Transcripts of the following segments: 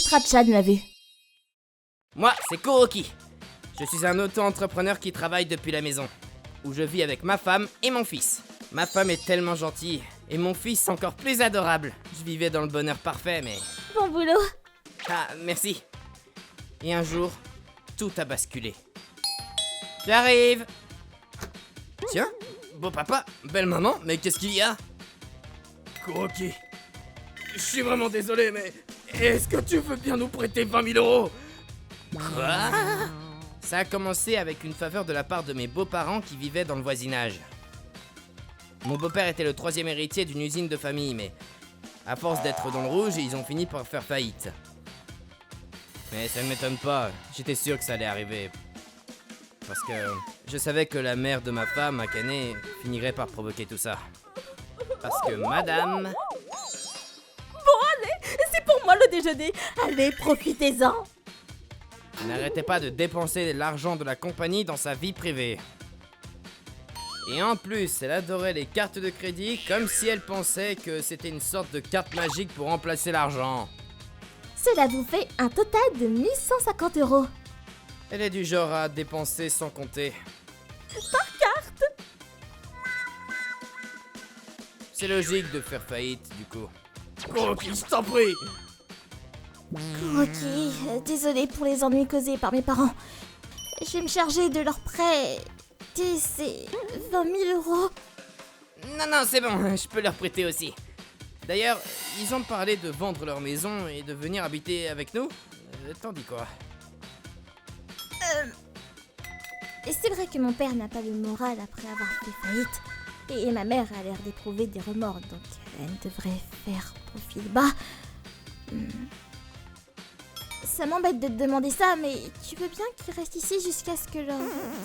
Strachan l'a vu. Moi, c'est Kuroki. Je suis un auto-entrepreneur qui travaille depuis la maison, où je vis avec ma femme et mon fils. Ma femme est tellement gentille, et mon fils encore plus adorable. Je vivais dans le bonheur parfait, mais... Bon boulot. Ah, merci. Et un jour, tout a basculé. J'arrive. Tiens, beau papa, belle maman, mais qu'est-ce qu'il y a? Kuroki, je suis vraiment désolé, mais est-ce que tu veux bien nous prêter 20 000 euros? Quoi? Ça a commencé avec une faveur de la part de mes beaux-parents qui vivaient dans le voisinage. Mon beau-père était le 3e héritier d'une usine de famille, mais à force d'être dans le rouge, ils ont fini par faire faillite. Mais ça ne m'étonne pas, j'étais sûr que ça allait arriver. Parce que je savais que la mère de ma femme, Akane, finirait par provoquer tout ça. Parce que madame... C'est pour moi le déjeuner. Allez, profitez-en. n'arrêtait pas de dépenser l'argent de la compagnie dans sa vie privée. Et en plus, elle adorait les cartes de crédit comme si elle pensait que c'était une sorte de carte magique pour remplacer l'argent. Cela vous fait un total de 1150 €. Elle est du genre à dépenser sans compter. Par carte. C'est logique de faire faillite, du coup. Ok, je t'en prie. Ok, désolée pour les ennuis causés par mes parents. Je vais me charger de leur prêt. C'est 20 000 €. Non, c'est bon, je peux leur prêter aussi. D'ailleurs, ils ont parlé de vendre leur maison et de venir habiter avec nous. T'en dis quoi? Et c'est vrai que mon père n'a pas le moral après avoir fait faillite. Et ma mère a l'air d'éprouver des remords, donc elle devrait faire profil bas. Ça m'embête de te demander ça, mais tu veux bien qu'ils restent ici jusqu'à ce que leur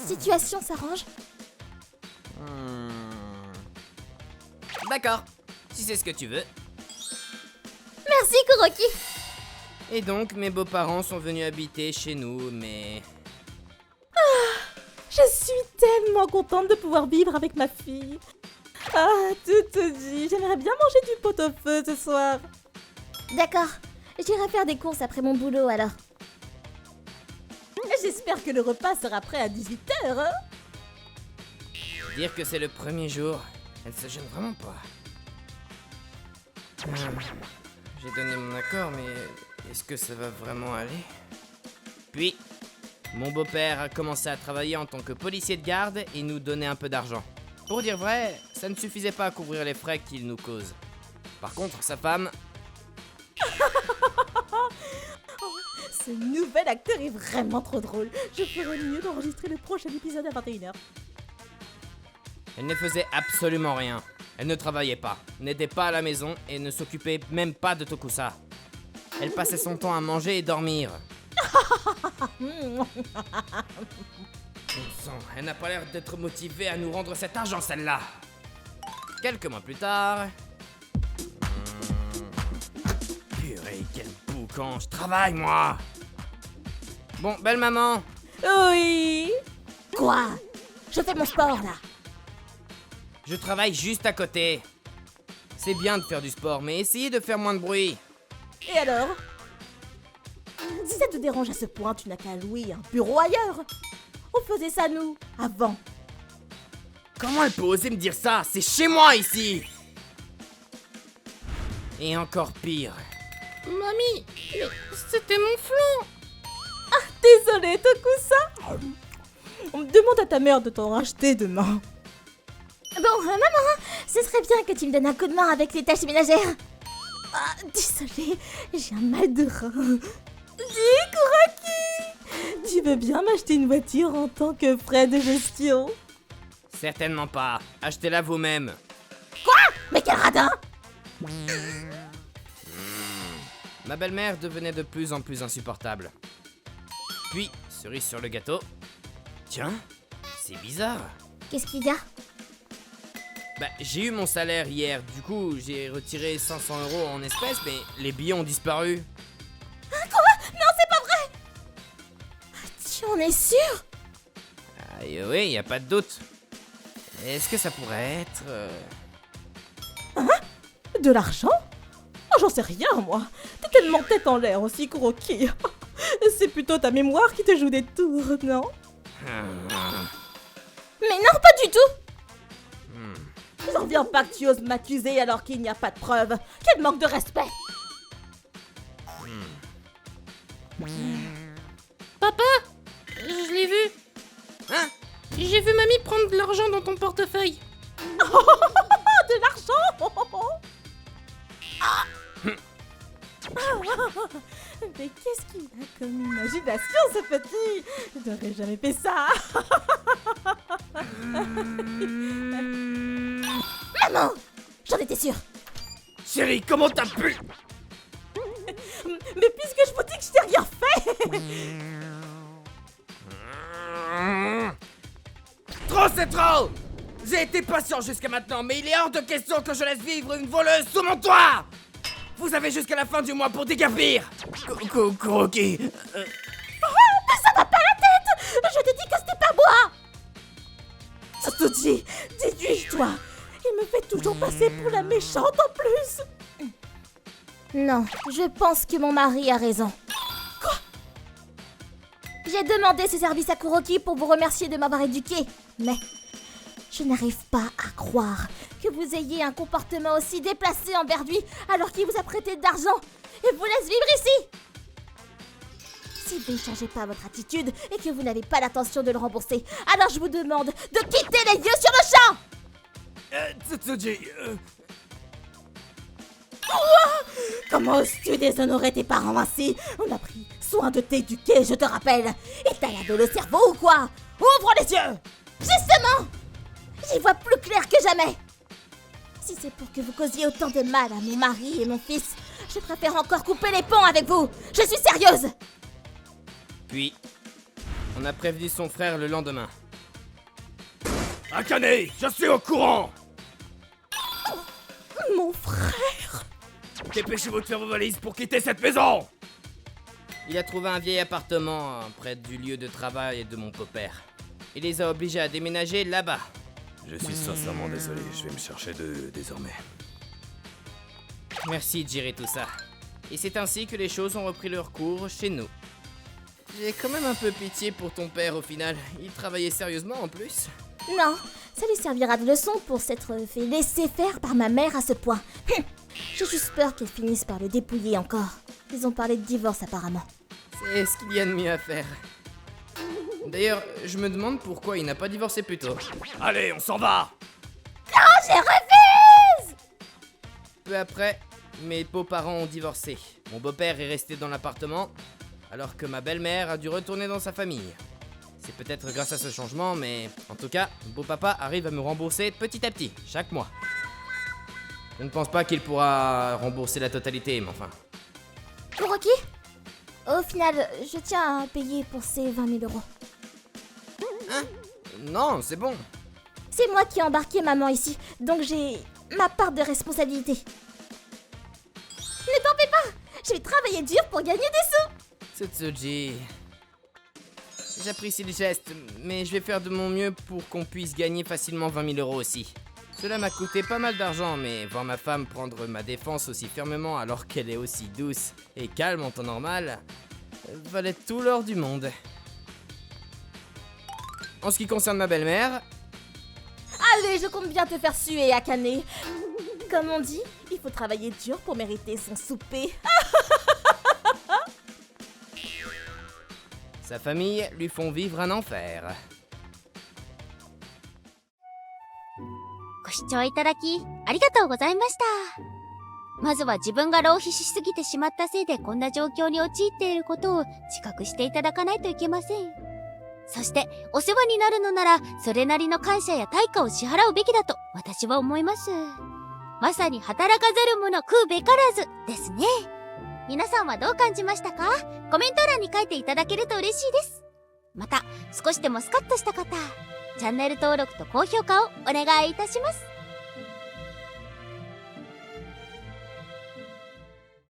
situation s'arrange? D'accord, si c'est ce que tu veux. Merci, Kuroki. Et donc, mes beaux-parents sont venus habiter chez nous, mais... Je suis tellement contente de pouvoir vivre avec ma fille. Ah, tout te dit, j'aimerais bien manger du pot-au-feu ce soir. D'accord, j'irai faire des courses après mon boulot alors. J'espère que le repas sera prêt à 18h. Hein. Dire que c'est le premier jour, elle se gêne vraiment pas. J'ai donné mon accord, mais est-ce que ça va vraiment aller? Puis, mon beau-père a commencé à travailler en tant que policier de garde et nous donnait un peu d'argent. Pour dire vrai, ça ne suffisait pas à couvrir les frais qu'il nous cause. Par contre, sa femme... Ce nouvel acteur est vraiment trop drôle. Je ferais mieux d'enregistrer le prochain épisode à 21h. Elle ne faisait absolument rien. Elle ne travaillait pas, n'était pas à la maison et ne s'occupait même pas de Tokusa. Elle passait son temps à manger et dormir. Bon sang, elle n'a pas l'air d'être motivée à nous rendre cet argent, celle-là. Quelques mois plus tard... Purée, quel boucan, je travaille, moi. Bon, belle maman. Oui. Quoi? Je fais mon sport là. Je travaille juste à côté. C'est bien de faire du sport, mais essayez de faire moins de bruit. Et alors? Si ça te dérange à ce point, tu n'as qu'à louer un bureau ailleurs. On faisait ça, nous, avant. Comment elle peut oser me dire ça? C'est chez moi, ici. Et encore pire. Mamie, c'était mon flanc. Désolée, Tokusa. Demande à ta mère de t'en racheter demain. Bon, maman, ce serait bien que tu me donnes un coup de main avec les tâches ménagères. Ah, désolée, j'ai un mal de rein. Dis, Kuroki! Tu veux bien m'acheter une voiture en tant que frais de gestion? Certainement pas. Achetez-la vous-même. Mais quel radin! Ma belle-mère devenait de plus en plus insupportable. Puis, cerise sur le gâteau. Tiens, c'est bizarre. Qu'est-ce qu'il y a? Bah, j'ai eu mon salaire hier, du coup, j'ai retiré 500 € en espèces, mais les billets ont disparu. Tu en es sûr? Oui, y a pas de doute. Est-ce que ça pourrait être... De l'argent? j'en sais rien, moi. T'es tellement tête en l'air aussi, Kuroki. C'est plutôt ta mémoire qui te joue des tours, non? Mais non, pas du tout. J'en reviens pas que tu oses m'accuser alors qu'il n'y a pas de preuves. Quel manque de respect! Papa, je l'ai vu. Hein? J'ai vu mamie prendre de l'argent dans ton portefeuille. De l'argent! Mais qu'est-ce qu'il a comme imagination, ce petit? Je n'aurais jamais fait ça. Maman, j'en étais sûre. Chérie, comment t'as pu? Mais puisque je vous dis que je t'ai rien fait. Trop, c'est trop! J'ai été patient jusqu'à maintenant, mais il est hors de question que je laisse vivre une voleuse sous mon toit! Vous avez jusqu'à la fin du mois pour déguerpir! Kuroki! Mais ça va pas la tête! Je t'ai dit que c'était pas moi! Tsutsuji, déduis-toi! Il me fait toujours passer pour la méchante en plus! Non, je pense que mon mari a raison. Quoi? J'ai demandé ce service à Kuroki pour vous remercier de m'avoir éduqué, mais je n'arrive pas à croire que vous ayez un comportement aussi déplacé envers lui alors qu'il vous a prêté de l'argent et vous laisse vivre ici. Si vous ne changez pas votre attitude et que vous n'avez pas l'intention de le rembourser, alors je vous demande de quitter les lieux sur le champ. Tsutsuji, Comment oses-tu déshonorer tes parents ainsi? On a pris soin de t'éduquer, je te rappelle! Et t'as lavé le cerveau ou quoi? Ouvre les yeux! Justement, j'y vois plus clair que jamais. Si c'est pour que vous causiez autant de mal à mon mari et mon fils, je préfère encore couper les ponts avec vous. Je suis sérieuse. Puis, on a prévenu son frère le lendemain. Akane, je suis au courant! Mon frère! Dépêchez-vous de faire vos valises pour quitter cette maison! Il a trouvé un vieil appartement près du lieu de travail de mon beau-père. Il les a obligés à déménager là-bas. Je suis sincèrement désolé, je vais me chercher d'eux désormais. Merci de gérer tout ça. Et c'est ainsi que les choses ont repris leur cours chez nous. J'ai quand même un peu pitié pour ton père au final. Il travaillait sérieusement en plus. Non, ça lui servira de leçon pour s'être fait laisser faire par ma mère à ce point. J'ai juste peur qu'elle finisse par le dépouiller encore. Ils ont parlé de divorce apparemment. C'est ce qu'il y a de mieux à faire. D'ailleurs, je me demande pourquoi il n'a pas divorcé plus tôt. Allez, on s'en va! Je refuse! Peu après, mes beaux-parents ont divorcé. Mon beau-père est resté dans l'appartement, alors que ma belle-mère a dû retourner dans sa famille. C'est peut-être grâce à ce changement, mais en tout cas, beau-papa arrive à me rembourser petit à petit, chaque mois. Je ne pense pas qu'il pourra rembourser la totalité, mais enfin... Kuroki, au final, je tiens à payer pour ces 20 000 euros. Hein? Non, c'est bon. C'est moi qui ai embarqué maman ici, donc j'ai ma part de responsabilité. Ne t'en fais pas, je vais travailler dur pour gagner des sous. Tsutsuji... J'apprécie le geste, mais je vais faire de mon mieux pour qu'on puisse gagner facilement 20 000 euros aussi. Cela m'a coûté pas mal d'argent, mais voir ma femme prendre ma défense aussi fermement alors qu'elle est aussi douce et calme en temps normal, valait tout l'or du monde. En ce qui concerne ma belle-mère... Allez, je compte bien te faire suer, Akane. Comme on dit, il faut travailler dur pour mériter son souper. Sa famille lui font vivre un enfer. ご視聴いただきありがとうございました。まずは自分が浪費しすぎてしまったせいでこんな状況に陥っていることを自覚していただかないといけません。そしてお世話になるのならそれなりの感謝や対価を支払うべきだと私は思います。まさに働かざる者食うべからずですね。皆さんはどう感じましたか？コメント欄に書いていただけると嬉しいです。また少しでもスカッとした方、チャンネル登録と高評価をお願いいたします。